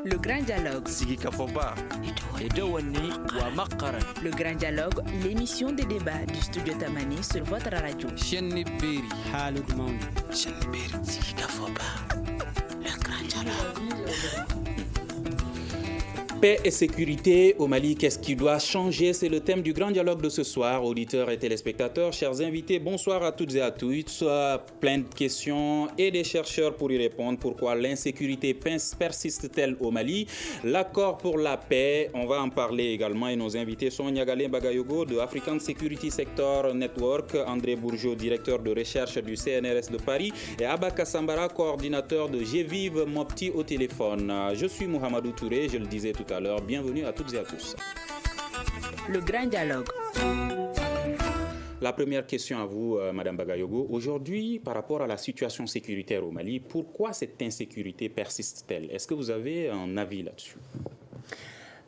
Le grand dialogue. Le grand dialogue, l'émission de débat du studio Tamani sur votre radio. Le grand dialogue. Paix et sécurité au Mali, qu'est-ce qui doit changer? C'est le thème du grand dialogue de ce soir. Auditeurs et téléspectateurs, chers invités, bonsoir à toutes et à tous. Plein de questions et des chercheurs pour y répondre. Pourquoi l'insécurité persiste-t-elle au Mali? L'accord pour la paix, on va en parler également. Et nos invités sont Niagalé Bagayogo de African Security Sector Network, André Bourgeot, directeur de recherche du CNRS de Paris, et Abba Kassambara, coordinateur de GVive Mopti au téléphone. Je suis Mohamedou Touré, je le disais tout à l'heure. Bienvenue à toutes et à tous. Le grand dialogue. La première question à vous, Madame Bagayogo. Aujourd'hui, par rapport à la situation sécuritaire au Mali, pourquoi cette insécurité persiste-t-elle? Est-ce que vous avez un avis là-dessus?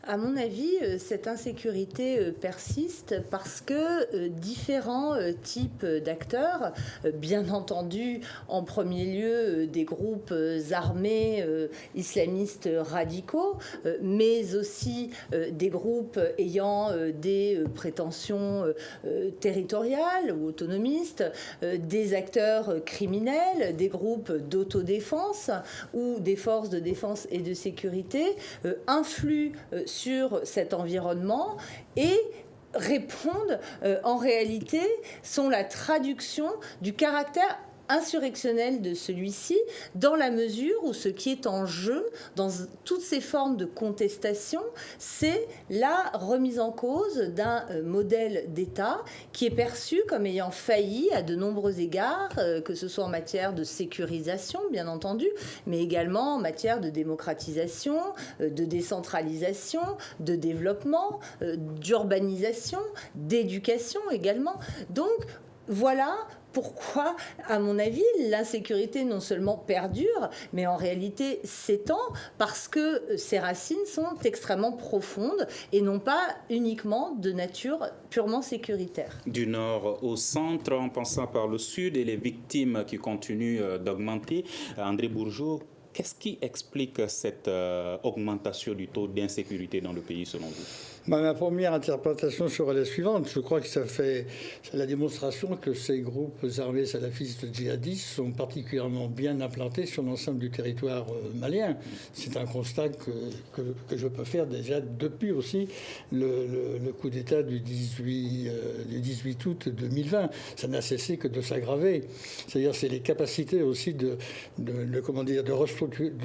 À mon avis, cette insécurité persiste parce que différents types d'acteurs, bien entendu en premier lieu des groupes armés islamistes radicaux, mais aussi des groupes ayant des prétentions territoriales ou autonomistes, des acteurs criminels, des groupes d'autodéfense ou des forces de défense et de sécurité, influent sur cet environnement et répondent en réalité, sont la traduction du caractère insurrectionnel de celui-ci, dans la mesure où ce qui est en jeu dans toutes ces formes de contestation, c'est la remise en cause d'un modèle d'État qui est perçu comme ayant failli à de nombreux égards, que ce soit en matière de sécurisation, bien entendu, mais également en matière de démocratisation, de décentralisation, de développement, d'urbanisation, d'éducation également. Donc, voilà pourquoi, à mon avis, l'insécurité non seulement perdure, mais en réalité s'étend parce que ses racines sont extrêmement profondes et non pas uniquement de nature purement sécuritaire. Du nord au centre, en passant par le sud et les victimes qui continuent d'augmenter. André Bourgeot, qu'est-ce qui explique cette augmentation du taux d'insécurité dans le pays selon vous? Ma première interprétation serait la suivante. Je crois que c'est la démonstration que ces groupes armés salafistes djihadistes sont particulièrement bien implantés sur l'ensemble du territoire malien. C'est un constat que je peux faire déjà depuis aussi le coup d'État du 18 août 2020. Ça n'a cessé que de s'aggraver. C'est-à-dire c'est les capacités aussi de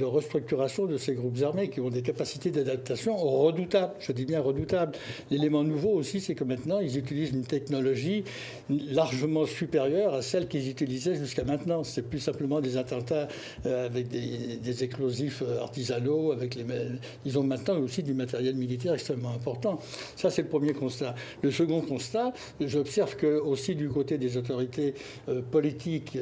restructuration de ces groupes armés qui ont des capacités d'adaptation redoutables. Je dis bien redoutables. L'élément nouveau aussi, c'est que maintenant, ils utilisent une technologie largement supérieure à celle qu'ils utilisaient jusqu'à maintenant. C'est plus simplement des attentats avec des explosifs artisanaux. Ils ont maintenant aussi du matériel militaire extrêmement important. Ça, c'est le premier constat. Le second constat, j'observe que aussi du côté des autorités politiques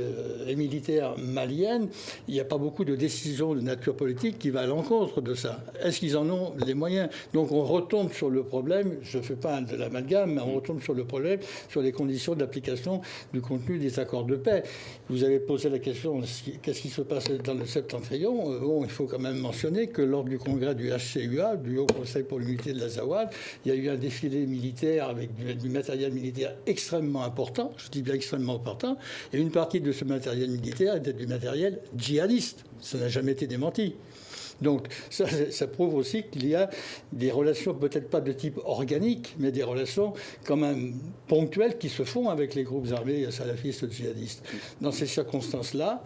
et militaires maliennes, il n'y a pas beaucoup de décisions de nature politique qui va à l'encontre de ça. Est-ce qu'ils en ont les moyens? Donc on retombe sur le problème, je ne fais pas de l'amalgame, mais on retombe sur le problème, sur les conditions d'application du contenu des accords de paix. Vous avez posé la question, qu'est-ce qui se passe dans le septentrion? Bon, il faut quand même mentionner que lors du congrès du HCUA, du Haut Conseil pour l'unité de l'Azawad, il y a eu un défilé militaire avec du matériel militaire extrêmement important, je dis bien extrêmement important, et une partie de ce matériel militaire était du matériel djihadiste. Ça n'a jamais été démenti. Donc ça prouve aussi qu'il y a des relations peut-être pas de type organique, mais des relations quand même ponctuelles qui se font avec les groupes armés salafistes djihadistes. Dans ces circonstances-là,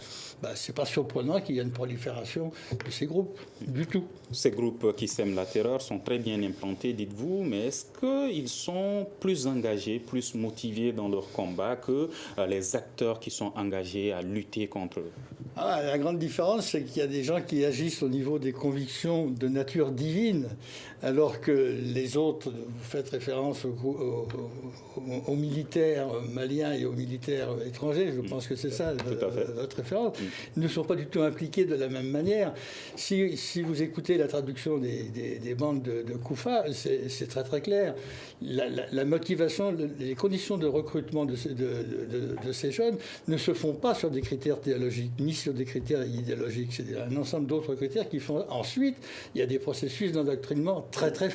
c'est pas surprenant qu'il y ait une prolifération de ces groupes, du tout. Ces groupes qui sèment la terreur sont très bien implantés, dites-vous, mais est-ce qu'ils sont plus engagés, plus motivés dans leur combat que les acteurs qui sont engagés à lutter contre eux? La grande différence, c'est qu'il y a des gens qui agissent au niveau des convictions de nature divine, alors que les autres, vous faites référence aux militaires maliens et aux militaires étrangers, je pense que c'est ça votre référence, ne sont pas du tout impliqués de la même manière. Si vous écoutez la traduction des bandes de Koufa, c'est très très clair. La motivation, les conditions de recrutement de ces jeunes ne se font pas sur des critères théologiques, ni sur sur des critères idéologiques, c'est un ensemble d'autres critères qui font... Ensuite, il y a des processus d'endoctrinement très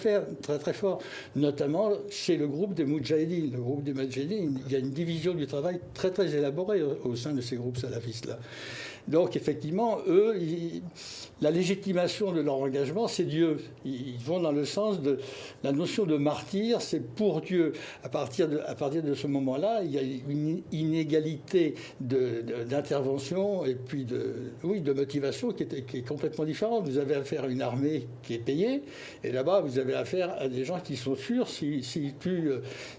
forts, notamment chez le groupe des Moudjahidines. Le groupe des Moudjahidines, il y a une division du travail très élaborée au sein de ces groupes salafistes-là. Donc, effectivement, eux, la légitimation de leur engagement, c'est Dieu. Ils vont dans le sens de la notion de martyr, c'est pour Dieu. À partir de ce moment-là, il y a une inégalité d'intervention et puis de motivation qui est complètement différente. Vous avez affaire à une armée qui est payée, et là-bas, vous avez affaire à des gens qui sont sûrs, s'ils tuent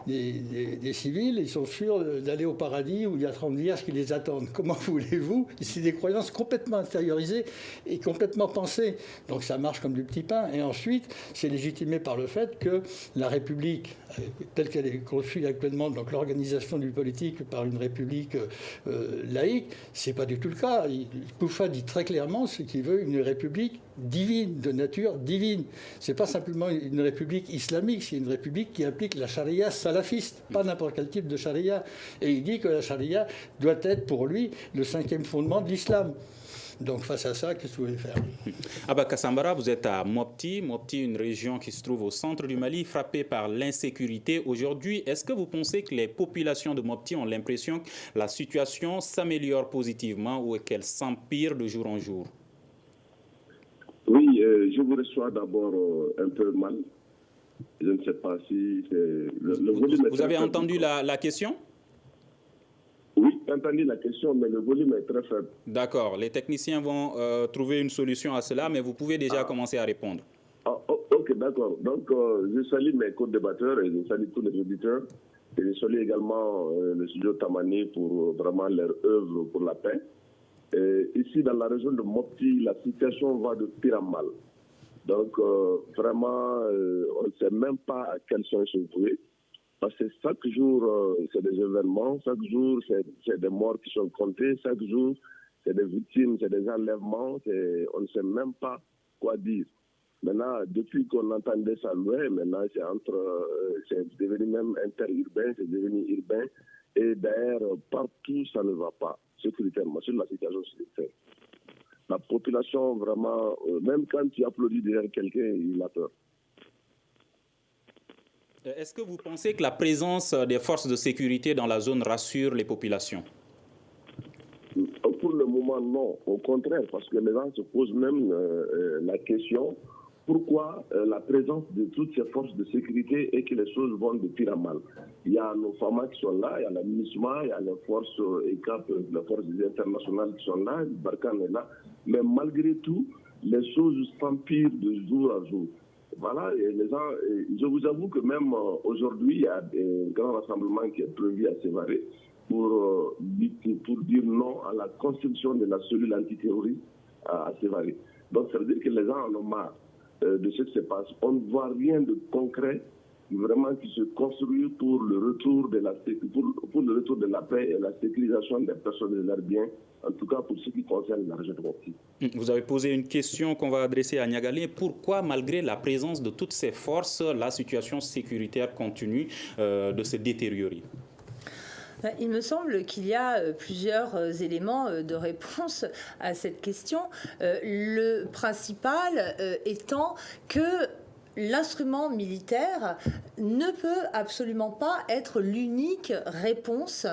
des civils, ils sont sûrs d'aller au paradis où il y a 30 vierges qui les attendent. Comment voulez-vous? C'est des croyances complètement intériorisées et complètement pensées. Donc ça marche comme du petit pain. Et ensuite, c'est légitimé par le fait que la République, telle qu'elle est conçue actuellement, donc l'organisation du politique par une République laïque, c'est pas du tout le cas. Koufa dit très clairement ce qu'il veut, une République divine, de nature divine. C'est pas simplement une République islamique, c'est une République qui implique la charia salafiste, pas n'importe quel type de charia. Et il dit que la charia doit être pour lui le 5e fondement de l'islam. Donc face à ça, qu'est-ce que vous voulez faire? Abba Kassambara, vous êtes à Mopti, une région qui se trouve au centre du Mali, frappée par l'insécurité. Aujourd'hui, est-ce que vous pensez que les populations de Mopti ont l'impression que la situation s'améliore positivement ou qu'elle s'empire de jour en jour? Oui, je vous reçois d'abord un peu mal. Je ne sais pas si c'est... Vous avez entendu la question? Oui, j'ai entendu la question, mais le volume est très faible. D'accord. Les techniciens vont trouver une solution à cela, mais vous pouvez déjà commencer à répondre. Ok, d'accord. Donc, je salue mes co-débatteurs et je salue tous les auditeurs. Et je salue également le studio Tamani pour vraiment leur œuvre pour la paix. Et ici, dans la région de Mopti, la situation va de pire en mal. Donc, vraiment, on ne sait même pas à quel sens se vouer. Parce que chaque jour, c'est des événements, chaque jour, c'est des morts qui sont comptés, chaque jour, c'est des victimes, c'est des enlèvements, on ne sait même pas quoi dire. Maintenant, depuis qu'on entendait ça loin, maintenant, c'est devenu même interurbain, c'est devenu urbain. Et d'ailleurs, partout, ça ne va pas, sécuritairement, sur la situation sécuritaire. La population, vraiment, même quand tu applaudis derrière quelqu'un, il a peur. Est-ce que vous pensez que la présence des forces de sécurité dans la zone rassure les populations? Pour le moment, non. Au contraire, parce que les gens se posent même la question pourquoi la présence de toutes ces forces de sécurité et que les choses vont de pire en mal. Il y a nos FAMA qui sont là, il y a la MINUSMA, il y a les forces ECAP, les forces internationales qui sont là, Barkhane est là. Mais malgré tout, les choses s'empirent de jour à jour. Voilà, et les gens, je vous avoue que même aujourd'hui, il y a un grand rassemblement qui est prévu à Sévaré pour dire non à la construction de la cellule antiterroriste à Sévaré. Donc ça veut dire que les gens en ont marre de ce qui se passe. On ne voit rien de concret vraiment qui se construit pour le retour de la paix et la sécurisation des personnes et de leurs biens, en tout cas pour ce qui concerne la région de Mopti. Vous avez posé une question qu'on va adresser à Niagalé. Pourquoi, malgré la présence de toutes ces forces, la situation sécuritaire continue de se détériorer? Il me semble qu'il y a plusieurs éléments de réponse à cette question. Le principal étant que l'instrument militaire ne peut absolument pas être l'unique réponse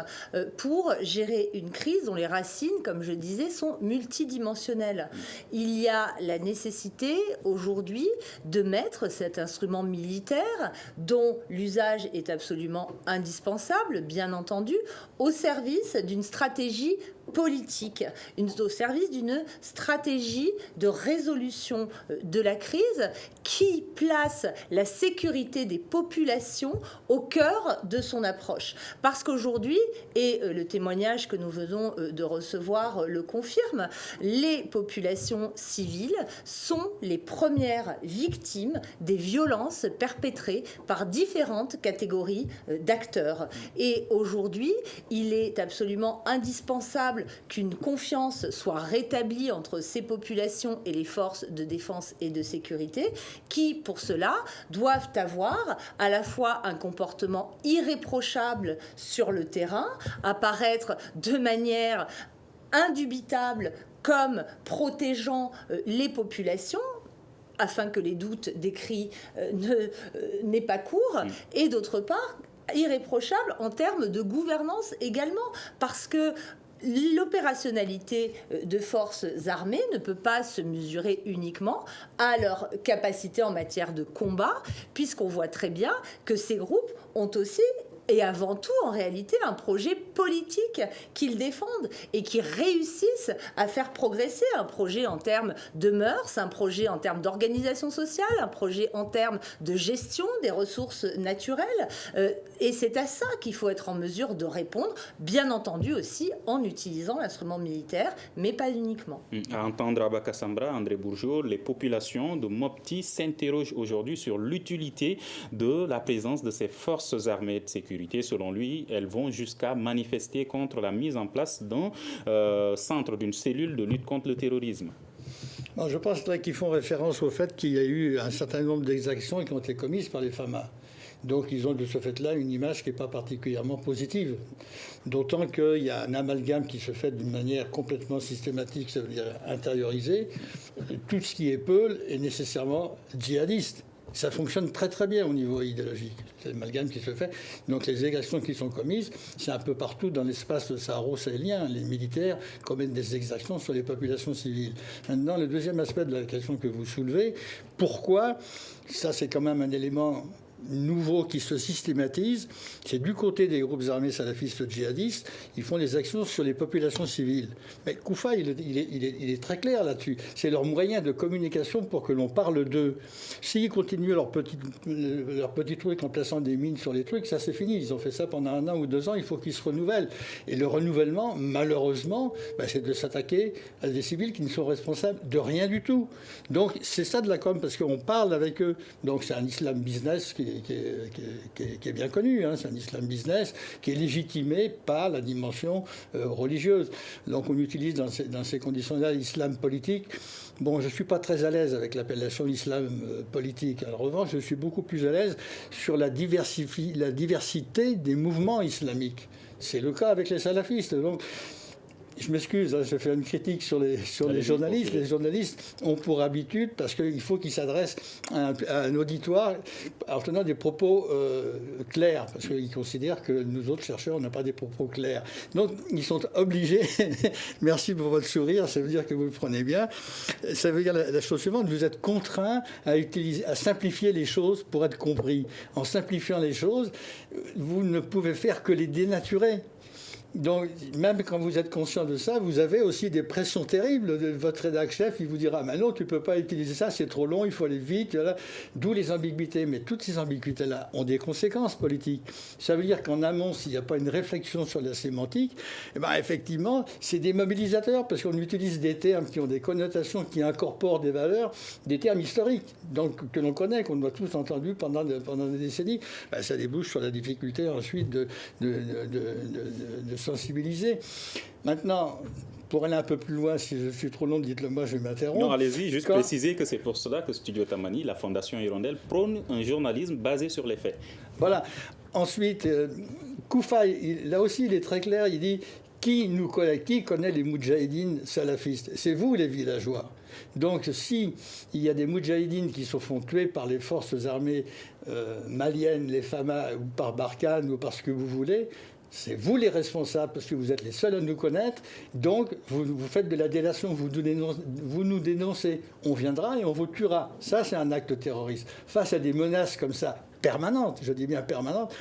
pour gérer une crise dont les racines, comme je disais, sont multidimensionnelles. Il y a la nécessité aujourd'hui de mettre cet instrument militaire, dont l'usage est absolument indispensable, bien entendu, au service d'une stratégie politique, au service d'une stratégie de résolution de la crise qui place la sécurité des populations au cœur de son approche. Parce qu'aujourd'hui, et le témoignage que nous venons de recevoir le confirme, les populations civiles sont les premières victimes des violences perpétrées par différentes catégories d'acteurs. Et aujourd'hui, il est absolument indispensable qu'une confiance soit rétablie entre ces populations et les forces de défense et de sécurité qui, pour cela, doivent avoir à la fois un comportement irréprochable sur le terrain, apparaître de manière indubitable comme protégeant les populations, afin que les doutes décrits n'aient pas cours, et d'autre part, irréprochable en termes de gouvernance également, parce que l'opérationnalité de forces armées ne peut pas se mesurer uniquement à leur capacité en matière de combat, puisqu'on voit très bien que ces groupes ont aussi et avant tout, en réalité, un projet politique qu'ils défendent et qui réussissent à faire progresser, un projet en termes de mœurs, un projet en termes d'organisation sociale, un projet en termes de gestion des ressources naturelles. Et c'est à ça qu'il faut être en mesure de répondre, bien entendu aussi en utilisant l'instrument militaire, mais pas uniquement. À entendre Abba Kassambra, André Bourgeot, les populations de Mopti s'interrogent aujourd'hui sur l'utilité de la présence de ces forces armées de sécurité. Selon lui, elles vont jusqu'à manifester contre la mise en place d'un centre, d'une cellule de lutte contre le terrorisme. Non, je pense qu'ils font référence au fait qu'il y a eu un certain nombre d'exactions qui ont été commises par les FAMA. Donc ils ont de ce fait-là une image qui n'est pas particulièrement positive. D'autant qu'il y a un amalgame qui se fait d'une manière complètement systématique, ça veut dire intériorisée. Tout ce qui est Peul est nécessairement djihadiste. Ça fonctionne très très bien au niveau idéologique. C'est l'amalgame qui se fait. Donc les exactions qui sont commises, c'est un peu partout dans l'espace saharo-sahélien. Les militaires commettent des exactions sur les populations civiles. Maintenant, le deuxième aspect de la question que vous soulevez, pourquoi, ça c'est quand même un élément nouveau qui se systématise, c'est du côté des groupes armés salafistes djihadistes, ils font des actions sur les populations civiles. Mais Koufa, il est très clair là-dessus. C'est leur moyen de communication pour que l'on parle d'eux. S'ils continuent leur petit truc en plaçant des mines sur les trucs, ça c'est fini. Ils ont fait ça pendant 1 an ou 2 ans, il faut qu'ils se renouvellent. Et le renouvellement, malheureusement, c'est de s'attaquer à des civils qui ne sont responsables de rien du tout. Donc c'est ça de la com, parce qu'on parle avec eux. Donc c'est un islam business qui est bien connu, hein. C'est un islam business qui est légitimé par la dimension religieuse. Donc on utilise dans ces conditions-là l'islam politique. Bon, je ne suis pas très à l'aise avec l'appellation islam politique. En revanche, je suis beaucoup plus à l'aise sur la diversité des mouvements islamiques. C'est le cas avec les salafistes. Donc, je m'excuse, hein, je fais une critique sur les journalistes. Les journalistes ont pour habitude, parce qu'il faut qu'ils s'adressent à un auditoire en tenant des propos clairs, parce qu'ils considèrent que nous autres chercheurs, on n'a pas des propos clairs. Donc, ils sont obligés, merci pour votre sourire, ça veut dire que vous le prenez bien, ça veut dire la chose suivante, vous êtes contraint à simplifier les choses pour être compris. En simplifiant les choses, vous ne pouvez faire que les dénaturer. Donc, même quand vous êtes conscient de ça, vous avez aussi des pressions terribles de votre rédac-chef. Il vous dira « non, tu ne peux pas utiliser ça, c'est trop long, il faut aller vite. » D'où les ambiguïtés. Mais toutes ces ambiguïtés-là ont des conséquences politiques. Ça veut dire qu'en amont, s'il n'y a pas une réflexion sur la sémantique, effectivement, c'est des mobilisateurs, parce qu'on utilise des termes qui ont des connotations, qui incorporent des valeurs, des termes historiques, donc, que l'on connaît, qu'on a tous entendus pendant des décennies. Ça débouche sur la difficulté ensuite de sensibiliser. Maintenant, pour aller un peu plus loin, si je suis trop long, dites-le moi, je vais m'interrompre. Non, allez-y, juste préciser que c'est pour cela que Studio Tamani, la Fondation Hirondelle, prône un journalisme basé sur les faits. Voilà. Ensuite, Koufa, là aussi, il est très clair, il dit qui connaît les moudjahidines salafistes? C'est vous, les villageois. Donc, si il y a des moudjahidines qui se font tuer par les forces armées maliennes, les FAMA, ou par Barkhane, ou par ce que vous voulez, c'est vous les responsables, parce que vous êtes les seuls à nous connaître. Donc, vous faites de la délation, vous nous dénoncez. On viendra et on vous tuera. Ça, c'est un acte terroriste. Face à des menaces comme ça, permanentes, je dis bien permanentes,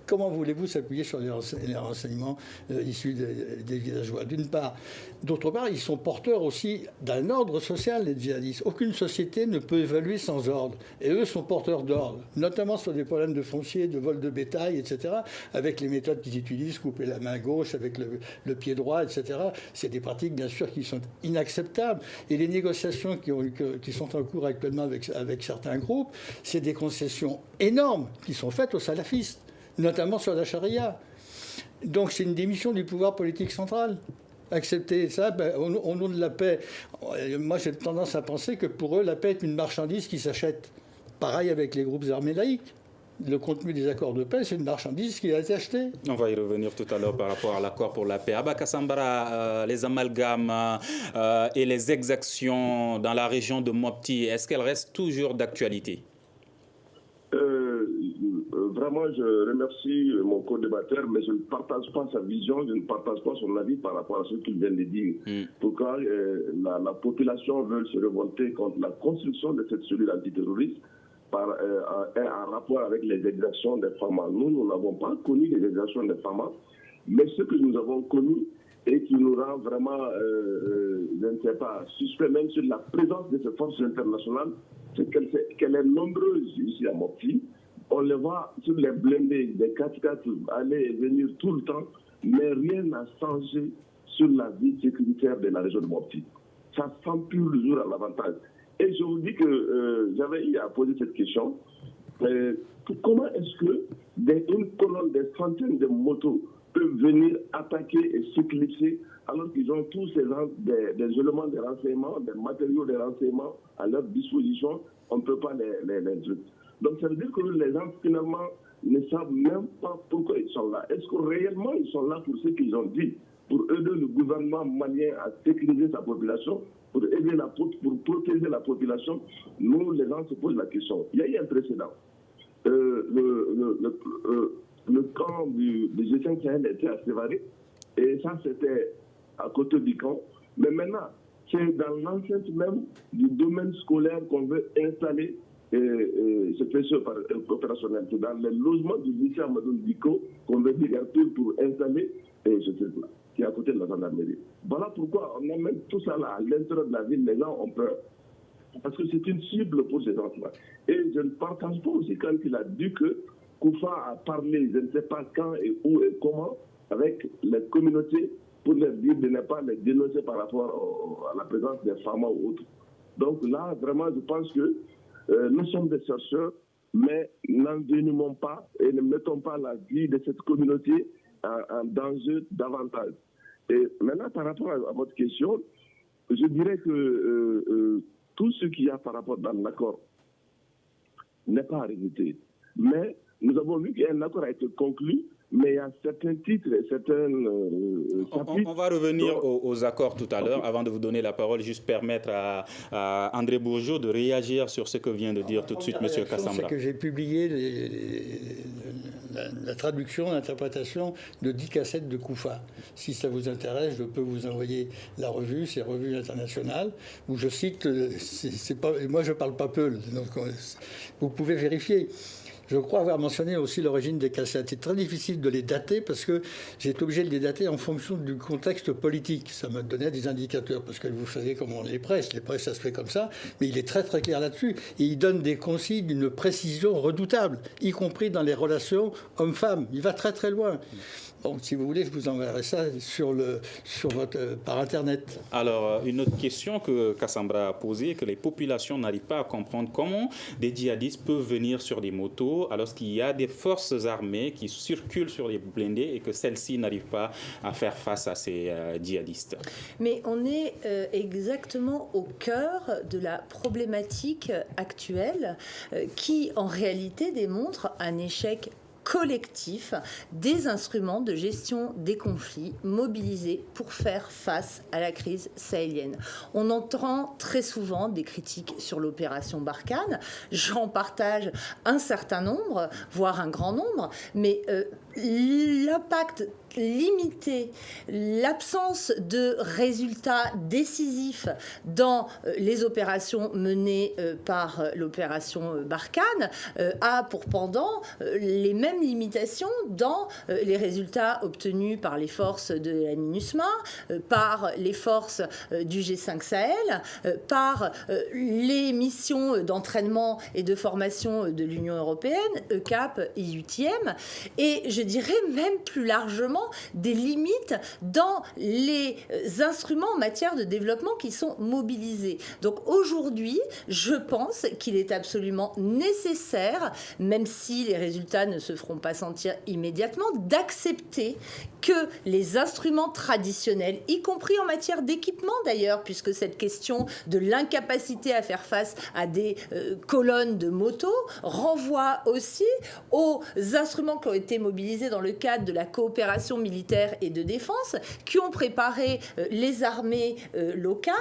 comment voulez-vous s'appuyer sur les renseignements issus des villageois, d'une part. D'autre part, ils sont porteurs aussi d'un ordre social, les djihadistes. Aucune société ne peut évoluer sans ordre. Et eux sont porteurs d'ordre, notamment sur des problèmes de foncier, de vol de bétail, etc., avec les méthodes qu'ils utilisent, couper la main gauche avec le pied droit, etc. C'est des pratiques, bien sûr, qui sont inacceptables. Et les négociations qui sont en cours actuellement avec certains groupes, c'est des concessions énormes qui sont faites aux salafistes, notamment sur la charia. Donc c'est une démission du pouvoir politique central. Accepter ça, au nom de la paix. Moi j'ai tendance à penser que pour eux, la paix est une marchandise qui s'achète. Pareil avec les groupes armés laïcs. le contenu des accords de paix, c'est une marchandise qui a été achetée. On va y revenir tout à l'heure par rapport à l'accord pour la paix. Abba Kassambara, les amalgames et les exactions dans la région de Mopti, est-ce qu'elles restent toujours d'actualité? Vraiment, je remercie mon co-débatteur, mais je ne partage pas sa vision, je ne partage pas son avis par rapport à ce qu'il vient de dire. Pourquoi la population veut se révolter contre la construction de cette cellule antiterroriste en rapport avec les exactions des femmes. Nous n'avons pas connu les exactions des femmes, mais ce que nous avons connu et qui nous rend vraiment, je ne sais pas, suspect même sur la présence de ces forces internationales, c'est qu'elle est nombreuse ici à Mopti. On les voit sur les blindés, des 4x4 aller et venir tout le temps, mais rien n'a changé sur la vie sécuritaire de la région de Mopti. Ça s'empire le jour à l'avantage. Et je vous dis que j'avais eu à poser cette question. Comment est-ce que une colonne de centaines de motos peuvent venir attaquer et s'éclipser alors qu'ils ont tous des éléments de renseignement, des matériaux de renseignement à leur disposition? On ne peut pas les trucs. Donc ça veut dire que les gens finalement ne savent même pas pourquoi ils sont là. Est-ce que réellement ils sont là pour ce qu'ils ont dit, pour aider le gouvernement malien à sécuriser sa population, pour protéger la population? Nous, les gens se posent la question. Il y a eu un précédent. Le camp du G5 Sahel était à Sévaré, et ça c'était à côté du camp. Mais maintenant, c'est dans l'enceinte même du domaine scolaire qu'on veut installer ce précieux opérationnel. C'est dans le logement du lycée Amadou Diko qu'on veut dégager pour installer ce truc-là, qui est à côté de la gendarmerie. Voilà pourquoi on amène tout ça là, à l'intérieur de la ville, les gens ont peur. Parce que c'est une cible pour ces gens-là. Et je ne partage pas aussi quand il a dit que Koufa a parlé, je ne sais pas quand et où et comment, avec les communautés pour leur dire de ne pas les dénoncer par rapport à la présence des femmes ou autres. Donc là, vraiment, je pense que nous sommes des chercheurs, mais n'envenimons pas et ne mettons pas la vie de cette communauté en danger davantage. Et maintenant, par rapport à votre question, je dirais que tout ce qu'il y a par rapport dans l'accord n'est pas à rajouter. Mais nous avons vu qu'un accord a été conclu, mais il y a certains titres et certains chapitres. On va revenir aux accords tout à l'heure. Avant de vous donner la parole, juste permettre à André Bourgeot de réagir sur ce que vient de dire tout de suite M. Kassambra. C'est que j'ai publié la traduction, l'interprétation de 10 cassettes de Koufa. Si ça vous intéresse, je peux vous envoyer la revue, c'est Revue internationale, où je cite, moi je ne parle pas peu, donc vous pouvez vérifier. Je crois avoir mentionné aussi l'origine des cassettes. C'est très difficile de les dater parce que j'ai été obligé de les dater en fonction du contexte politique. Ça me donnait des indicateurs parce que vous savez comment les presses, ça se fait comme ça, mais il est très très clair là-dessus. Et il donne des consignes d'une précision redoutable, y compris dans les relations hommes-femmes. Il va très très loin. Donc, si vous voulez, je vous enverrai ça par Internet. Alors, une autre question que Kassambra a posée, que les populations n'arrivent pas à comprendre comment des djihadistes peuvent venir sur des motos alors qu'il y a des forces armées qui circulent sur les blindés et que celles-ci n'arrivent pas à faire face à ces djihadistes. Mais on est exactement au cœur de la problématique actuelle qui, en réalité, démontre un échec collectif des instruments de gestion des conflits mobilisés pour faire face à la crise sahélienne. On entend très souvent des critiques sur l'opération Barkhane. J'en partage un certain nombre, voire un grand nombre, mais l'impact limité, l'absence de résultats décisifs dans les opérations menées par l'opération Barkhane a pour pendant les mêmes limitations dans les résultats obtenus par les forces de la MINUSMA, par les forces du G5 Sahel, par les missions d'entraînement et de formation de l'Union européenne, ECAP et UTM. Et je je dirais même plus largement des limites dans les instruments en matière de développement qui sont mobilisés. Donc aujourd'hui, je pense qu'il est absolument nécessaire, même si les résultats ne se feront pas sentir immédiatement, d'accepter que les instruments traditionnels, y compris en matière d'équipement d'ailleurs, puisque cette question de l'incapacité à faire face à des colonnes de motos renvoie aussi aux instruments qui ont été mobilisés dans le cadre de la coopération militaire et de défense, qui ont préparé les armées locales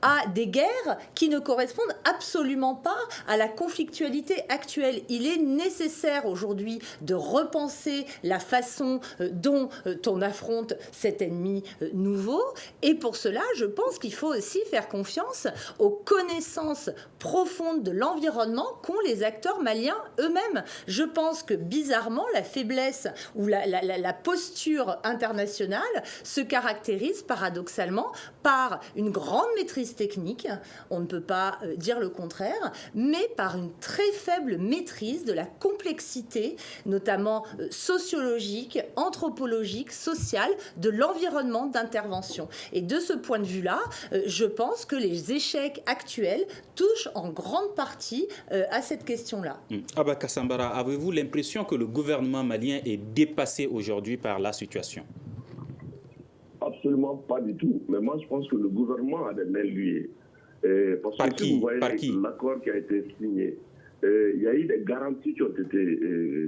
à des guerres qui ne correspondent absolument pas à la conflictualité actuelle. Il est nécessaire aujourd'hui de repenser la façon dont on affronte cet ennemi nouveau, et pour cela, je pense qu'il faut aussi faire confiance aux connaissances profondes de l'environnement qu'ont les acteurs maliens eux-mêmes. Je pense que bizarrement, la faiblesse ou la posture internationale se caractérise paradoxalement par une grande maîtrise technique, on ne peut pas dire le contraire, mais par une très faible maîtrise de la complexité, notamment sociologique, anthropologique, sociale, de l'environnement d'intervention. Et de ce point de vue-là, je pense que les échecs actuels touchent en grande partie à cette question-là. Abba Kassambara, avez-vous l'impression que le gouvernement malien est dépassé aujourd'hui par la situation? Absolument pas du tout. Mais moi, je pense que le gouvernement a des mains liées. Parce que si vous voyez l'accord qui a été signé, il y a eu des garanties qui ont été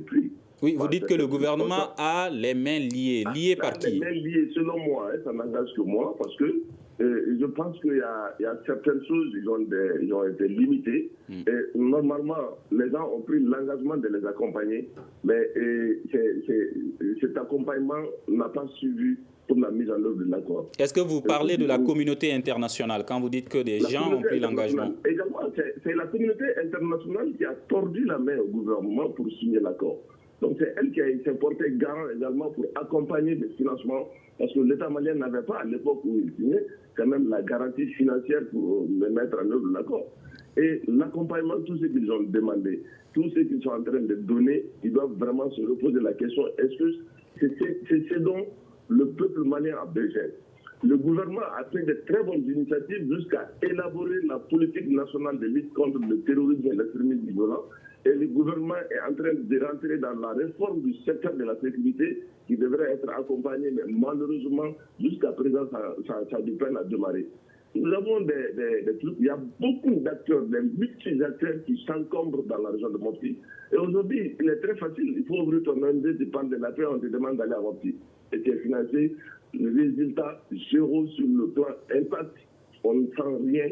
prises. Oui, vous dites que le gouvernement a les mains liées. Liées par qui? Les mains liées, selon moi, ça n'engage que moi, parce que je pense qu'il y a certaines choses, ils ont été limitées. Et normalement, les gens ont pris l'engagement de les accompagner, mais cet accompagnement n'a pas suivi pour la mise en œuvre de l'accord. Est-ce que vous parlez de la communauté internationale quand vous dites que des gens ont pris l'engagement? Également, c'est la communauté internationale qui a tordu la main au gouvernement pour signer l'accord. Donc c'est elle qui s'est portée garant également pour accompagner des financements, parce que l'État malien n'avait pas à l'époque où il signait quand même la garantie financière pour mettre en œuvre l'accord. Et l'accompagnement, tout ce qu'ils ont demandé, tout ce qu'ils sont en train de donner, ils doivent vraiment se reposer la question, est-ce que c'est ce dont le peuple malien a besoin? Le gouvernement a pris de très bonnes initiatives jusqu'à élaborer la politique nationale de lutte contre le terrorisme et l'extrémisme violent. Et le gouvernement est en train de rentrer dans la réforme du secteur de la sécurité qui devrait être accompagnée, mais malheureusement, jusqu'à présent, ça a du peine à démarrer. Nous avons des trucs, il y a beaucoup d'acteurs, des multi-acteurs qui s'encombrent dans la région de Mopti. Et aujourd'hui, il est très facile, il faut ouvrir ton ONG, tu parles de la paix, on te demande d'aller à Mopti. Et tu es financé, le résultat, zéro sur le plan impact, on ne sent rien.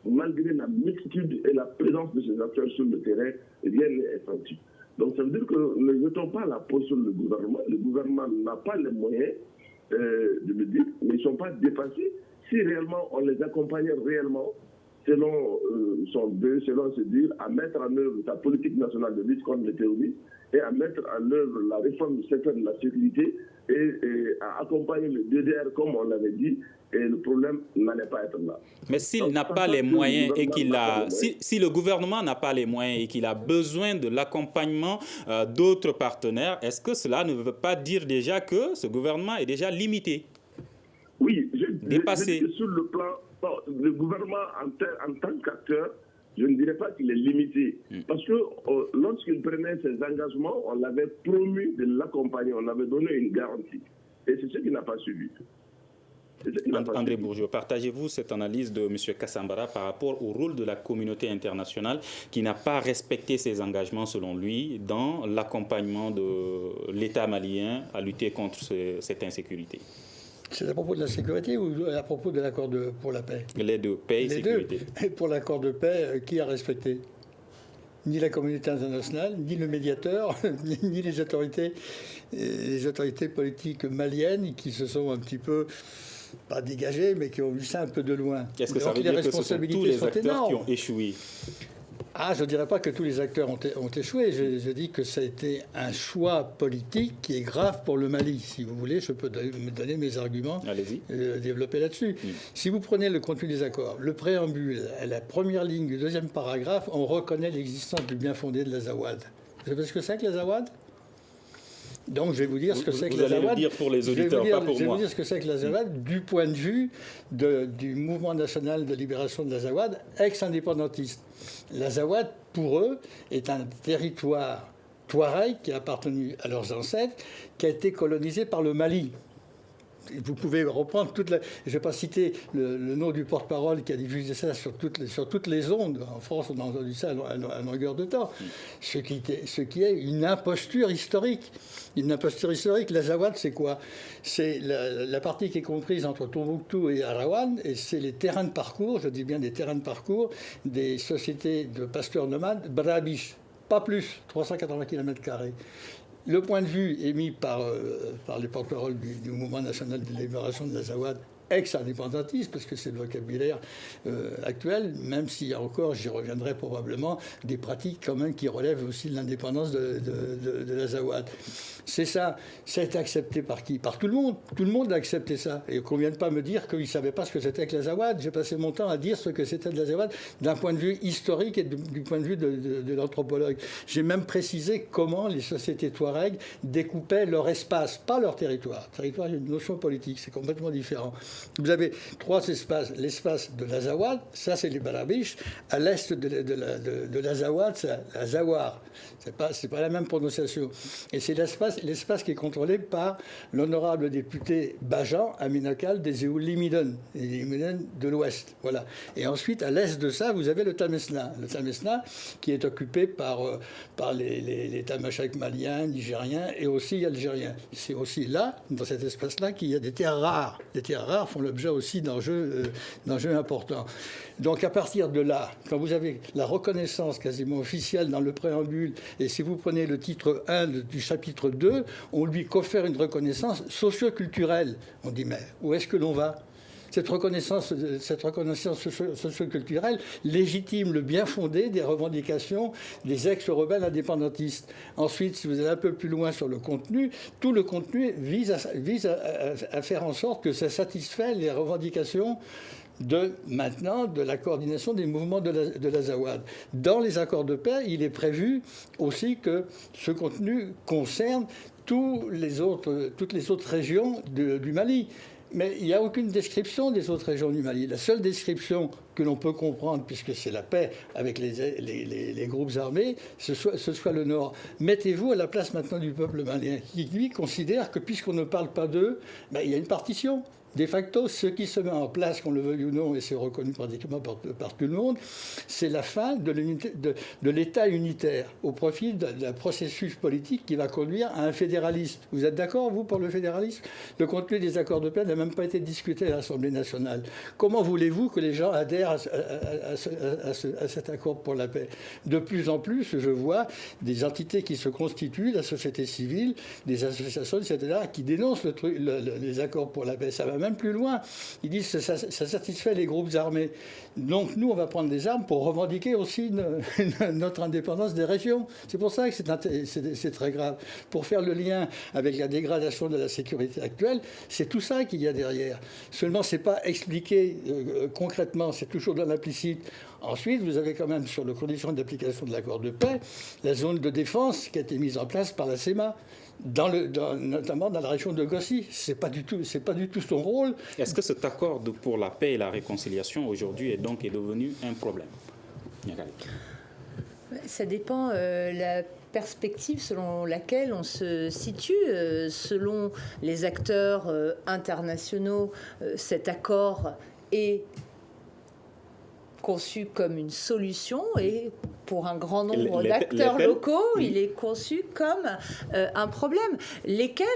Malgré la multitude et la présence de ces acteurs sur le terrain, rien n'est senti. Donc ça veut dire que ne jetons pas la peau sur le gouvernement. Le gouvernement n'a pas les moyens de le dire, mais ils ne sont pas dépassés. Si réellement on les accompagnait réellement, selon son but, selon se dire, à mettre en œuvre sa politique nationale de lutte contre le terrorisme et à mettre en œuvre la réforme du secteur de la sécurité et à accompagner le DDR comme on l'avait dit, et le problème n'allait pas être là. Mais s'il n'a pas les moyens et qu'il a, si le gouvernement n'a pas les moyens et qu'il a besoin de l'accompagnement d'autres partenaires, est-ce que cela ne veut pas dire déjà que ce gouvernement est déjà limité? Oui, dépassé. Je dis que sur le plan, le gouvernement en tant qu'acteur, je ne dirais pas qu'il est limité. Parce que lorsqu'il prenait ses engagements, on l'avait promu de l'accompagner, on avait donné une garantie. Et c'est ce qu'il n'a pas suivi. André Bourgeot, partagez-vous cette analyse de M. Kassambara par rapport au rôle de la communauté internationale qui n'a pas respecté ses engagements, selon lui, dans l'accompagnement de l'État malien à lutter contre cette insécurité? C'est à propos de la sécurité ou à propos de l'accord pour la paix? Les deux, paix et sécurité. Et pour l'accord de paix, qui a respecté? Ni la communauté internationale, ni le médiateur, ni les autorités politiques maliennes qui se sont un petit peu, pas dégagées, mais qui ont vu ça un peu de loin. Est-ce que ça veut dire que ce sont tous les acteurs qui ont échoué? Ah, je ne dirais pas que tous les acteurs ont échoué. Je dis que ça a été un choix politique qui est grave pour le Mali. Si vous voulez, je peux me donner mes arguments et développer là-dessus. Si vous prenez le contenu des accords, le préambule, à la première ligne du deuxième paragraphe, on reconnaît l'existence du bien fondé de l'Azawad. Vous savez ce que c'est que l'Azawad? Donc je vais vous dire ce que c'est que l'Azawad. Vous allez le dire pour les auditeurs, pas pour moi. Je vais vous dire ce que c'est que l'Azawad du point de vue du mouvement national de libération de l'Azawad, ex-indépendantiste. L'Azawad, pour eux, est un territoire touareg qui a appartenu à leurs ancêtres, qui a été colonisé par le Mali. Vous pouvez reprendre je ne vais pas citer le nom du porte-parole qui a diffusé ça sur toutes les ondes. En France, on a entendu ça à longueur de temps. Ce qui est une imposture historique. Une imposture historique. L'Azawad, c'est quoi? C'est la partie qui est comprise entre Tombouctou et Arawan, et c'est les terrains de parcours, je dis bien des terrains de parcours, des sociétés de pasteurs nomades, Brabiche. Pas plus, 380 km². Le point de vue émis par les porte-parole du mouvement national de libération de l'Azawad, ex-indépendantiste, parce que c'est le vocabulaire actuel, même s'il y a encore, j'y reviendrai probablement, des pratiques quand même qui relèvent aussi de l'indépendance de l'Azawad. C'est ça. Ça a été accepté par qui? Par tout le monde. Tout le monde a accepté ça. Et qu'on ne vienne pas me dire qu'ils ne savaient pas ce que c'était que l'Azawad. J'ai passé mon temps à dire ce que c'était de l'Azawad d'un point de vue historique et du point de vue de l'anthropologue. J'ai même précisé comment les sociétés touareg découpaient leur espace, pas leur territoire. Territoire, il y a une notion politique, c'est complètement différent. Vous avez 3 espaces. L'espace de l'Azawad, ça c'est les Barabiches. À l'est de l'Azawad, c'est l'Azawar. C'est pas la même prononciation. Et c'est l'espace qui est contrôlé par l'honorable député Bajan Aminakal des Éoulimiden, les Éoulimiden de l'Ouest. Voilà. Et ensuite, à l'est de ça, vous avez le Tamesna. Le Tamesna qui est occupé par les Tamasheks maliens, nigériens et aussi algériens. C'est aussi là, dans cet espace-là, qu'il y a des terres rares. Les terres rares font l'objet aussi d'enjeux importants. Donc à partir de là, quand vous avez la reconnaissance quasiment officielle dans le préambule, et si vous prenez le titre 1 du chapitre 2, on lui confère une reconnaissance socio-culturelle. On dit, mais où est-ce que l'on va ? Cette reconnaissance socio-culturelle légitime le bien fondé des revendications des ex-rebelles indépendantistes. Ensuite, si vous allez un peu plus loin sur le contenu, tout le contenu vise à faire en sorte que ça satisfait les revendications de la coordination des mouvements de l'Azawad. Dans les accords de paix, il est prévu aussi que ce contenu concerne toutes les autres régions du Mali. Mais il n'y a aucune description des autres régions du Mali. La seule description que l'on peut comprendre, puisque c'est la paix avec les groupes armés, ce soit le Nord. Mettez-vous à la place maintenant du peuple malien, qui lui considère que puisqu'on ne parle pas d'eux, il y a une partition. De facto, ce qui se met en place, qu'on le veuille ou non, et c'est reconnu pratiquement par tout le monde, c'est la fin de l'État unitaire au profit d'un processus politique qui va conduire à un fédéralisme. Vous êtes d'accord, vous, pour le fédéralisme? Le contenu des accords de paix n'a même pas été discuté à l'Assemblée nationale. Comment voulez-vous que les gens adhèrent à cet accord pour la paix? De plus en plus, je vois des entités qui se constituent, la société civile, des associations, etc., qui dénoncent les accords pour la paix. Ça va même plus loin. Ils disent que ça satisfait les groupes armés. Donc nous, on va prendre des armes pour revendiquer aussi notre indépendance des régions. C'est pour ça que c'est très grave. Pour faire le lien avec la dégradation de la sécurité actuelle, c'est tout ça qu'il y a derrière. Seulement, c'est pas expliqué concrètement, c'est toujours dans l'implicite. Ensuite, vous avez quand même, sur les conditions d'application de l'accord de paix, la zone de défense qui a été mise en place par la CEMA. Notamment dans la région de Gossi. C'est pas du tout son rôle. Est-ce que cet accord pour la paix et la réconciliation aujourd'hui est devenu un problème? Ça dépend la perspective selon laquelle on se situe. Selon les acteurs internationaux, cet accord est conçu comme une solution et pour un grand nombre d'acteurs locaux, il est conçu comme un problème. Lesquels,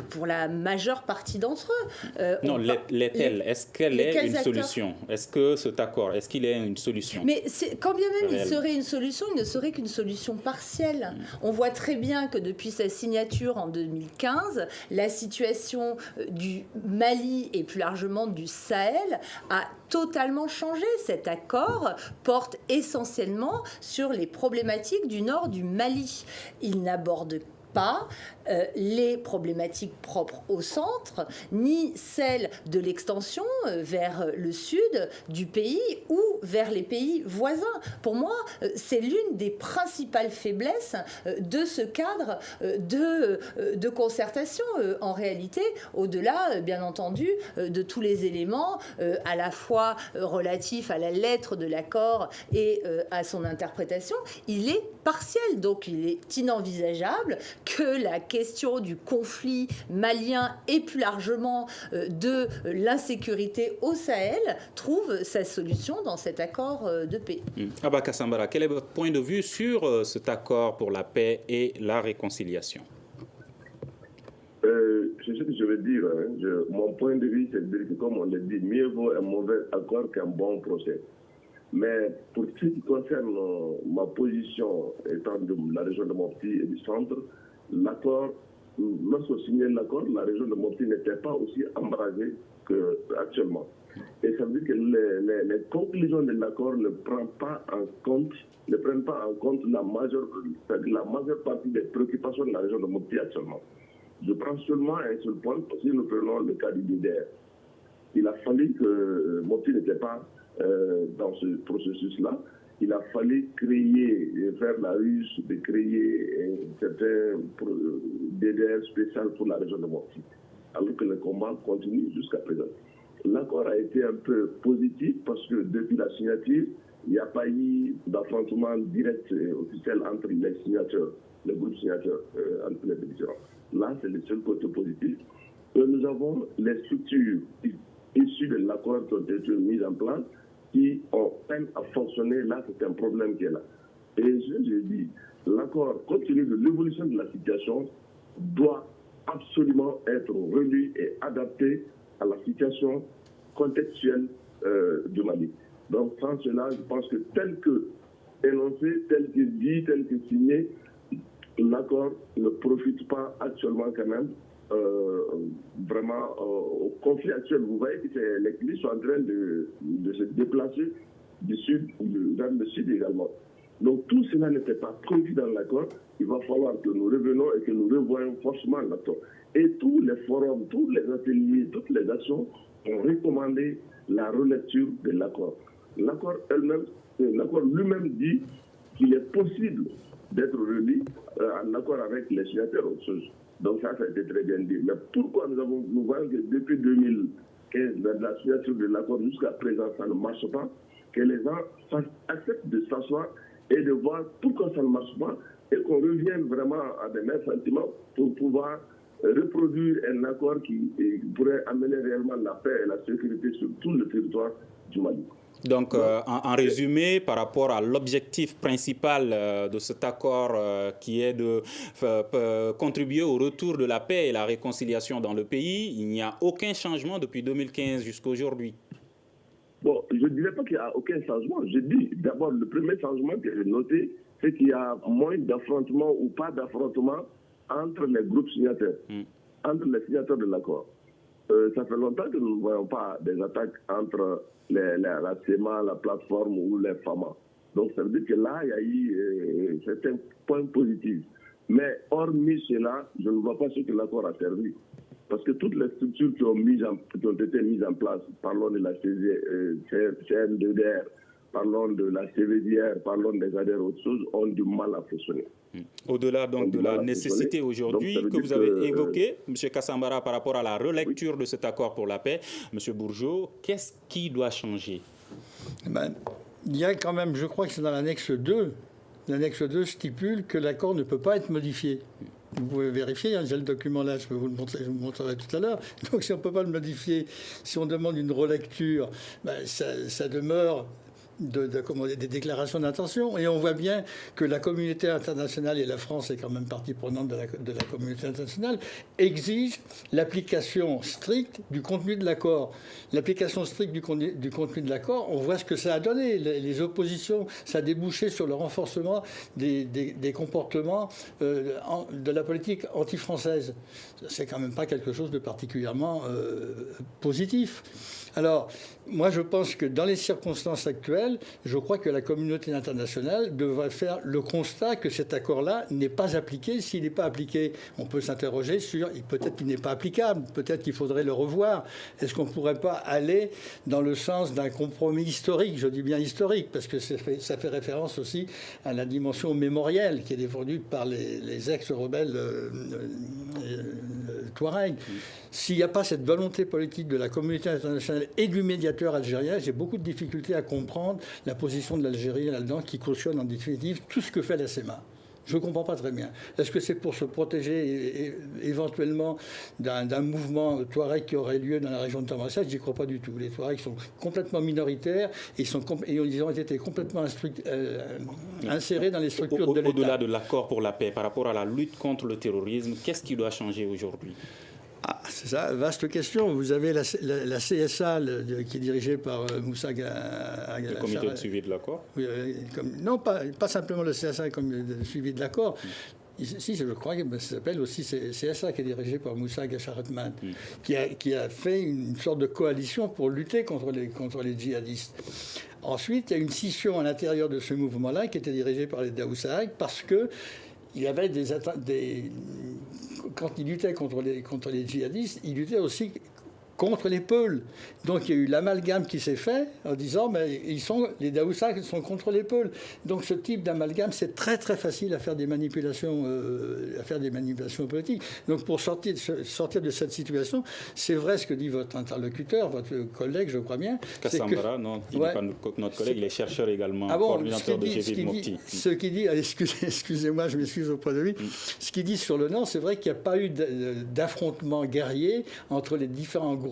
pour la majeure partie d'entre eux. Non, lesquels, est-ce qu'elle est une solution? Est-ce que cet accord, est-ce qu'il est une solution? Mais quand bien même il serait une solution, il ne serait qu'une solution partielle. On voit très bien que depuis sa signature en 2015, la situation du Mali et plus largement du Sahel a totalement changé. Cet accord porte essentiellement sur les problématiques du nord du Mali. Il n'aborde pas les problématiques propres au centre, ni celles de l'extension vers le sud du pays ou vers les pays voisins. Pour moi, c'est l'une des principales faiblesses de ce cadre de concertation. En réalité, au-delà, bien entendu, de tous les éléments à la fois relatifs à la lettre de l'accord et à son interprétation, il est partiel. Donc, il est inenvisageable que la question du conflit malien et plus largement de l'insécurité au Sahel trouve sa solution dans cet accord de paix. Abba Kassambara, quel est votre point de vue sur cet accord pour la paix et la réconciliation? C'est ce que je veux dire. Mon point de vue, c'est de dire que, comme on l'a dit, mieux vaut un mauvais accord qu'un bon procès. Mais pour ce qui concerne ma position étant de la région de Mopti et du centre, l'accord, lorsqu'on signait l'accord, la région de Mopti n'était pas aussi embrasée qu'actuellement. Et ça veut dire que les conclusions de l'accord ne prennent pas en compte la majeure partie des préoccupations de la région de Mopti actuellement. Je prends seulement un seul point, si nous prenons le cas du DDR. Il a fallu que Mopti n'était pas dans ce processus-là. Il a fallu faire la ruse de créer un certain DDR spécial pour la région de Mopti, alors que le combat continue jusqu'à présent. L'accord a été un peu positif parce que depuis la signature, il n'y a pas eu d'affrontement direct et officiel entre les signateurs, les groupes signateurs, entre les différents. Là, c'est le seul côté positif. Nous avons les structures issues de l'accord qui ont été mises en place qui ont peine à fonctionner. Là, c'est un problème qui est là. Et je dis, l'accord, compte tenu de l'évolution de la situation, doit absolument être relu et adapté à la situation contextuelle du Mali. Donc, sans cela, je pense que tel que énoncé, tel que dit, tel que signé, l'accord ne profite pas actuellement quand même vraiment au conflit actuel. Vous voyez que les clis sont en train de se déplacer du sud vers le sud également. Donc tout cela n'était pas prévu dans l'accord. Il va falloir que nous revenions et que nous revoyions forcément l'accord. Et tous les forums, tous les ateliers, toutes les actions ont recommandé la relecture de l'accord. L'accord lui-même dit qu'il est possible d'être relu en accord avec les signataires autre chose. Donc ça a été très bien dit. Mais pourquoi nous voyons que depuis 2015, la signature de l'accord jusqu'à présent, ça ne marche pas, que les gens acceptent de s'asseoir et de voir pourquoi ça ne marche pas et qu'on revienne vraiment à des mêmes sentiments pour pouvoir reproduire un accord qui pourrait amener réellement la paix et la sécurité sur tout le territoire du Mali. Donc, en résumé, par rapport à l'objectif principal de cet accord qui est de contribuer au retour de la paix et la réconciliation dans le pays, il n'y a aucun changement depuis 2015 jusqu'à aujourd'hui. Bon, je ne dirais pas qu'il n'y a aucun changement. Je dis d'abord, le premier changement que j'ai noté, c'est qu'il y a moins d'affrontements ou pas d'affrontements entre les groupes signataires, entre les signataires de l'accord. Ça fait longtemps que nous ne voyons pas des attaques entre la CEMA, la plateforme ou les FAMA. Donc ça veut dire que là, il y a eu certains points positifs. Mais hormis cela, je ne vois pas ce que l'accord a servi. Parce que toutes les structures qui ont été mises en place, parlons de la CNDR, parlons de la CVDR, parlons des ADR, autre chose, ont du mal à fonctionner. Au-delà donc de la nécessité aujourd'hui que vous avez évoquée, M. Kassambara, par rapport à la relecture de cet accord pour la paix, M. Bourgeot, qu'est-ce qui doit changer? Il y a quand même, je crois que c'est dans l'annexe 2, l'annexe 2 stipule que l'accord ne peut pas être modifié. Vous pouvez vérifier, j'ai le document là, je peux vous le montrer, je vous montrerai tout à l'heure. Donc si on ne peut pas le modifier, si on demande une relecture, ça demeure des déclarations d'intention. Et on voit bien que la communauté internationale, et la France est quand même partie prenante de la communauté internationale, exige l'application stricte du contenu de l'accord. L'application stricte du contenu de l'accord, on voit ce que ça a donné. Les oppositions, ça a débouché sur le renforcement des comportements de la politique anti-française. C'est quand même pas quelque chose de particulièrement positif. Alors, moi, je pense que dans les circonstances actuelles, seul. Je crois que la communauté internationale devrait faire le constat que cet accord-là n'est pas appliqué. S'il n'est pas appliqué, on peut s'interroger sur peut-être qu'il n'est pas applicable, peut-être qu'il faudrait le revoir. Est-ce qu'on ne pourrait pas aller dans le sens d'un compromis historique? Je dis bien historique, parce que ça fait référence aussi à la dimension mémorielle qui est défendue par les ex-rebelles Touareg. S'il n'y a pas cette volonté politique de la communauté internationale et du médiateur algérien, j'ai beaucoup de difficultés à comprendre la position de l'Algérie là-dedans, qui cautionne en définitive tout ce que fait la CEMA. Je ne comprends pas très bien. Est-ce que c'est pour se protéger éventuellement d'un mouvement Touareg qui aurait lieu dans la région de Tamanrasset? Je n'y crois pas du tout. Les Touaregs sont complètement minoritaires et ils ont été complètement insérés dans les structures de l'État. Au-delà de l'accord pour la paix, par rapport à la lutte contre le terrorisme, qu'est-ce qui doit changer aujourd'hui? Ah, c'est ça, vaste question. Vous avez la CSA qui est dirigée par Moussa le comité de suivi de l'accord? Non, pas simplement le CSA comme le suivi de l'accord. Si, je crois que ça s'appelle aussi CSA, qui est dirigé par Moussa Gacharatman, qui a fait une sorte de coalition pour lutter contre les djihadistes. Ensuite, il y a une scission à l'intérieur de ce mouvement-là qui était dirigé par les Daoussaïd parce que il y avait quand il luttait contre les djihadistes, il luttait aussi contre les Peuls. Donc il y a eu l'amalgame qui s'est fait en disant mais les Daoussa sont contre les Peuls. Donc ce type d'amalgame, c'est très très facile à faire des manipulations, politiques. Donc pour sortir de cette situation, c'est vrai ce que dit votre interlocuteur, votre collègue, je crois bien. Kassambara, non, il n'est pas notre collègue, il est chercheur également, coordinateur de GP Mopti. Ce qui dit, excusez-moi, je m'excuse auprès de lui, ce qu'il dit sur le Nord, c'est vrai qu'il n'y a pas eu d'affrontement guerrier entre les différents groupes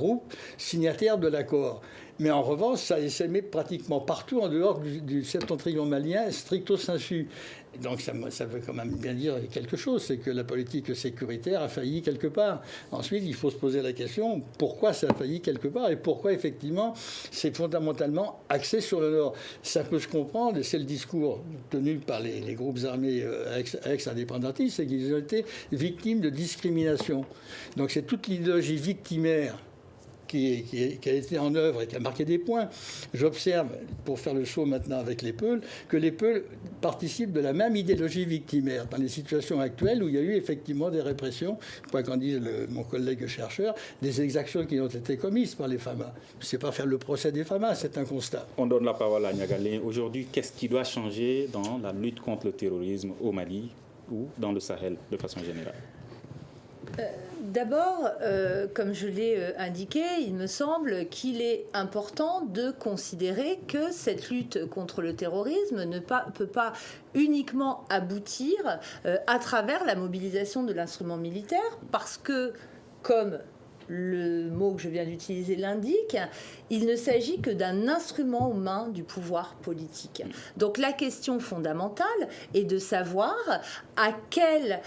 signataires de l'accord. Mais en revanche, ça s'est pratiquement partout en dehors du septentrion malien, stricto sensu. Donc ça veut quand même bien dire quelque chose, c'est que la politique sécuritaire a failli quelque part. Ensuite, il faut se poser la question, pourquoi ça a failli quelque part et pourquoi effectivement c'est fondamentalement axé sur le Nord. Ça peut se comprendre, et c'est le discours tenu par les groupes armés ex-indépendantistes, c'est qu'ils ont été victimes de discrimination. Donc c'est toute l'idéologie victimaire qui a été en œuvre et qui a marqué des points. J'observe, pour faire le saut maintenant avec les Peuls, que les Peuls participent de la même idéologie victimaire dans les situations actuelles où il y a eu effectivement des répressions, quoi qu'en dise mon collègue chercheur, des exactions qui ont été commises par les FAMA. C'est pas faire le procès des FAMA, c'est un constat. On donne la parole à Niagalé. Aujourd'hui, qu'est-ce qui doit changer dans la lutte contre le terrorisme au Mali ou dans le Sahel de façon générale? D'abord, comme je l'ai indiqué, il me semble qu'il est important de considérer que cette lutte contre le terrorisme ne peut pas uniquement aboutir à travers la mobilisation de l'instrument militaire, parce que, comme le mot que je viens d'utiliser l'indique, il ne s'agit que d'un instrument aux mains du pouvoir politique. Donc la question fondamentale est de savoir à quel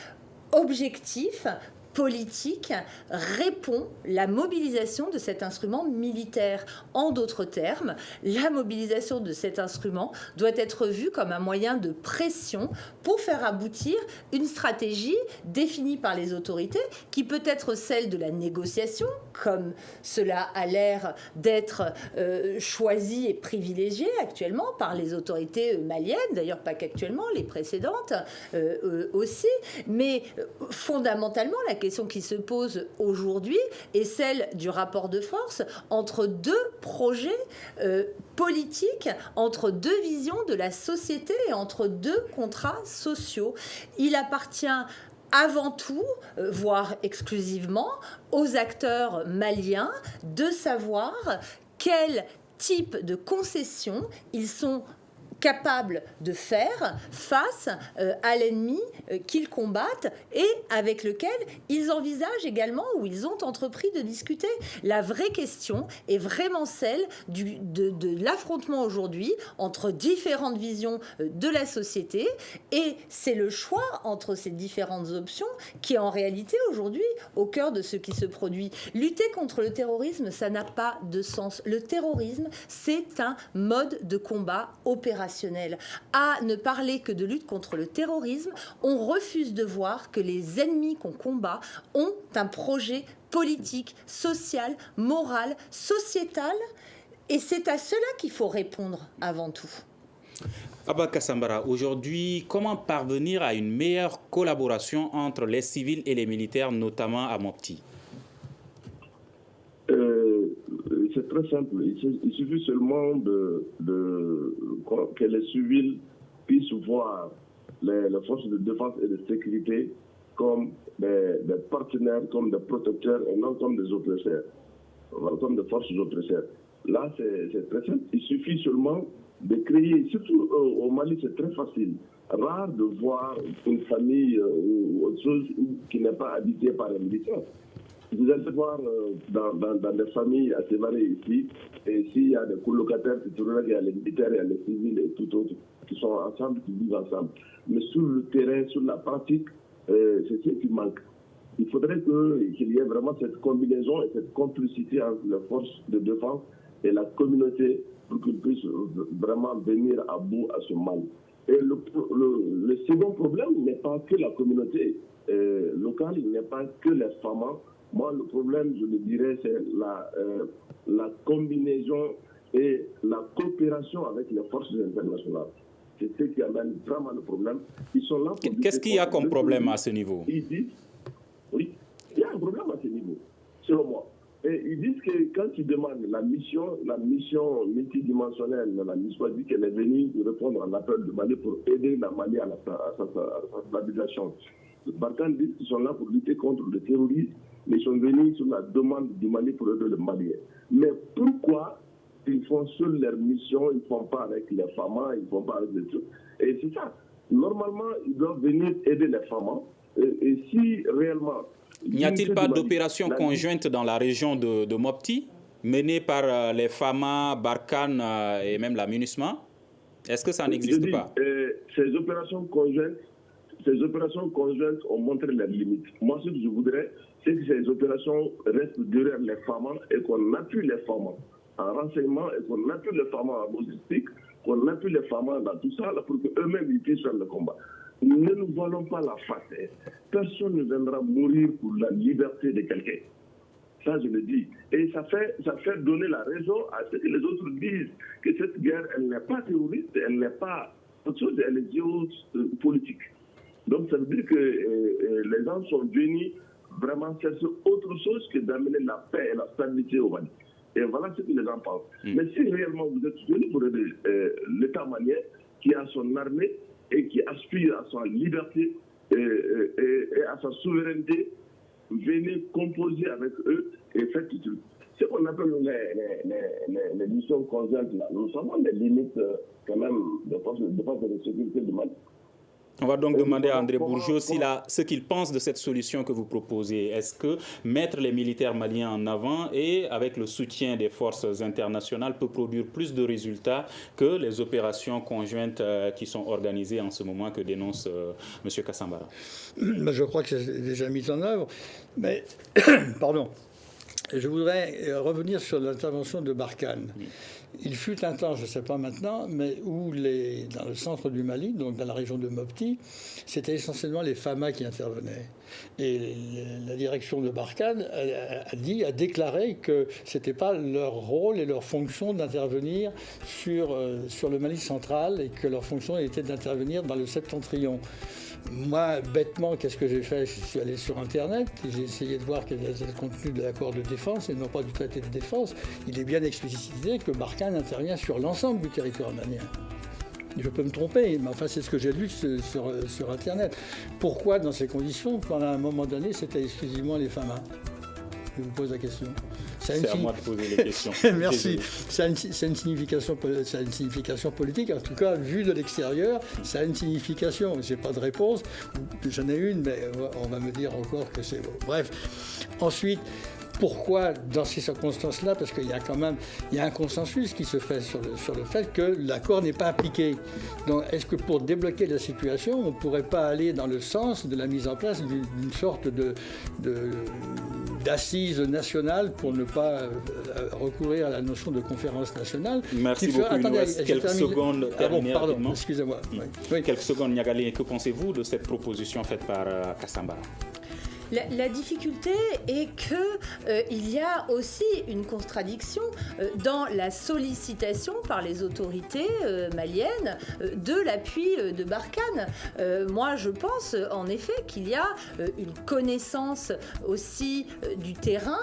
objectif politique répond la mobilisation de cet instrument militaire. En d'autres termes, la mobilisation de cet instrument doit être vue comme un moyen de pression pour faire aboutir une stratégie définie par les autorités qui peut être celle de la négociation, comme cela a l'air d'être choisi et privilégié actuellement par les autorités maliennes, d'ailleurs pas qu'actuellement, les précédentes aussi, mais fondamentalement la question qui se pose aujourd'hui est celle du rapport de force entre deux projets politiques, entre deux visions de la société et entre deux contrats sociaux. Il appartient avant tout, voire exclusivement, aux acteurs maliens de savoir quel type de concessions ils sont capables de faire face à l'ennemi qu'ils combattent et avec lequel ils envisagent également ou ils ont entrepris de discuter. La vraie question est vraiment celle de l'affrontement aujourd'hui entre différentes visions de la société et c'est le choix entre ces différentes options qui est en réalité aujourd'hui au cœur de ce qui se produit. Lutter contre le terrorisme, ça n'a pas de sens. Le terrorisme, c'est un mode de combat opérationnel. À ne parler que de lutte contre le terrorisme, on refuse de voir que les ennemis qu'on combat ont un projet politique, social, moral, sociétal Et c'est à cela qu'il faut répondre avant tout. Abba Kassambara, aujourd'hui, comment parvenir à une meilleure collaboration entre les civils et les militaires, notamment à Mopti? C'est très simple. Il suffit seulement que les civils puissent voir les forces de défense et de sécurité comme des partenaires, comme des protecteurs et non comme des oppresseurs, comme des forces oppresseurs. Là, c'est très simple. Il suffit seulement de créer, surtout au Mali, c'est très facile. Rare de voir une famille ou autre chose qui n'est pas habitée par un militaire. Vous allez voir dans des familles assez variées ici, et s'il y a des colocataires, c'est toujours il y a les militaires, il y a les civils et tout autre qui sont ensemble, qui vivent ensemble. Mais sur le terrain, sur la pratique, c'est ce qui manque. Il faudrait qu'il y ait vraiment cette combinaison et cette complicité entre les forces de défense et la communauté pour qu'ils puissent vraiment venir à bout à ce mal. Et le second problème n'est pas que la communauté locale, il n'est pas que les femmes. Moi, le problème, je le dirais, c'est la combinaison et la coopération avec les forces internationales. C'est ce qui amène vraiment le problème. Ils sont là pour... Qu'est-ce qu'il y a comme problème à ce niveau? Ils disent, oui, il y a un problème à ce niveau, selon moi. Et ils disent que quand ils demandent la mission multidimensionnelle, la mission dit qu'elle est venue répondre à l'appel de Mali pour aider la Mali à sa stabilisation. Les Barkhane disent qu'ils sont là pour lutter contre le terrorisme, mais ils sont venus sur la demande du Mali pour aider le Maliens. Mais pourquoi ils font seuls leur mission, ils ne font pas avec les femmes, ils ne font pas avec les trucs? Et c'est ça. Normalement, ils doivent venir aider les femmes. Et si réellement... N'y a-t-il pas d'opération conjointe dans la région de Mopti, menée par les FAMA, Barkhane et même la MINUSMA? Est-ce que ça n'existe pas? Ces opérations conjointes ont montré leurs limites. Moi, ce que je voudrais, c'est que ces opérations restent derrière les femmes et qu'on appuie les femmes en renseignement et qu'on appuie les femmes en logistique, qu'on appuie les femmes dans tout ça là, pour qu'eux-mêmes ils puissent faire le combat. Ne nous voilons pas la face. Personne ne viendra mourir pour la liberté de quelqu'un. Ça, je le dis. Et ça fait donner la raison à ce que les autres disent, que cette guerre, elle n'est pas terroriste, elle n'est pas autre chose, elle est géopolitique. Donc, ça veut dire que les gens sont venus vraiment chercher autre chose que d'amener la paix et la stabilité au Mali. Et voilà ce que les gens pensent. Mais si réellement vous êtes venus pour aider l'État malien, qui a son armée et qui aspire à sa liberté et à sa souveraineté, venez composer avec eux et faites tout. Ce qu'on appelle les missions conjointes, nous savons les limites quand même de force de sécurité du Mali. On va donc demander à André Bourgeot ce qu'il pense de cette solution que vous proposez. Est-ce que mettre les militaires maliens en avant et avec le soutien des forces internationales peut produire plus de résultats que les opérations conjointes qui sont organisées en ce moment que dénonce M. Kassambara? Je crois que c'est déjà mis en œuvre. Mais, pardon, je voudrais revenir sur l'intervention de Barkhane. Il fut un temps, je ne sais pas maintenant, mais où dans le centre du Mali, donc dans la région de Mopti, c'était essentiellement les FAMA qui intervenaient. Et la direction de Barkhane a déclaré que ce n'était pas leur rôle et leur fonction d'intervenir sur le Mali central et que leur fonction était d'intervenir dans le septentrion. Moi, bêtement, qu'est-ce que j'ai fait? Je suis allé sur Internet et j'ai essayé de voir quel était le contenu de l'accord de défense et non pas du traité de défense. Il est bien explicité que Barkhane intervient sur l'ensemble du territoire malien. Je peux me tromper, mais enfin, c'est ce que j'ai lu sur Internet. Pourquoi, dans ces conditions, quand à un moment donné, c'était exclusivement les FAMA? Je vous pose la question. C'est à moi de poser les questions. Merci. Ça a une signification politique. En tout cas, vu de l'extérieur, ça a une signification. Je n'ai pas de réponse. J'en ai une, mais on va me dire encore que c'est... Bref. Ensuite... Pourquoi dans ces circonstances-là? Parce qu'il y a un consensus qui se fait sur le fait que l'accord n'est pas appliqué. Donc, est-ce que pour débloquer la situation, on ne pourrait pas aller dans le sens de la mise en place d'une sorte d'assise nationale pour ne pas recourir à la notion de conférence nationale? Merci beaucoup. Attendez, quelques secondes. Pardon, excusez-moi. Oui. Quelques secondes, Niagalé. Que pensez-vous de cette proposition faite par Kassambara? La difficulté est qu'il y a aussi une contradiction dans la sollicitation par les autorités maliennes de l'appui de Barkhane. Moi, je pense en effet qu'il y a une connaissance aussi du terrain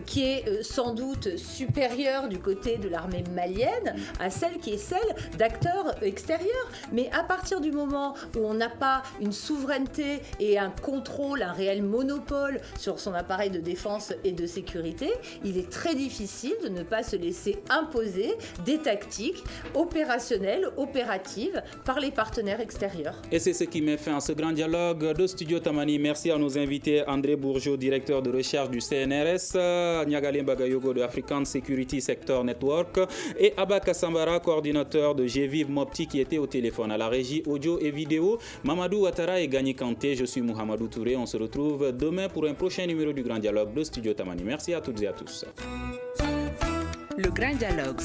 qui est sans doute supérieure du côté de l'armée malienne à celle qui est celle d'acteurs extérieurs. Mais à partir du moment où on n'a pas une souveraineté et un contrôle, un réel monopole sur son appareil de défense et de sécurité, il est très difficile de ne pas se laisser imposer des tactiques opérationnelles, opératives par les partenaires extérieurs. Et c'est ce qui met fin à ce grand dialogue de Studio Tamani. Merci à nos invités, André Bourgeot, directeur de recherche du CNRS, Niagalé Bagayogo de African Security Sector Network et Abba Kassambara, coordinateur de GVIV Mopti, qui était au téléphone. À la régie audio et vidéo, Mamadou Ouattara et Gagny Kanté. Je suis Mohamedou Touré. On se retrouve demain pour un prochain numéro du Grand Dialogue de Studio Tamani. Merci à toutes et à tous. Le Grand Dialogue.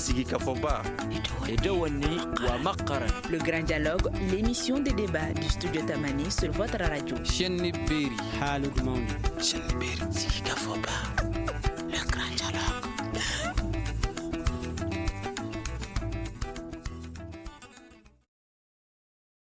Le Grand Dialogue, l'émission des débats du Studio Tamani sur votre radio.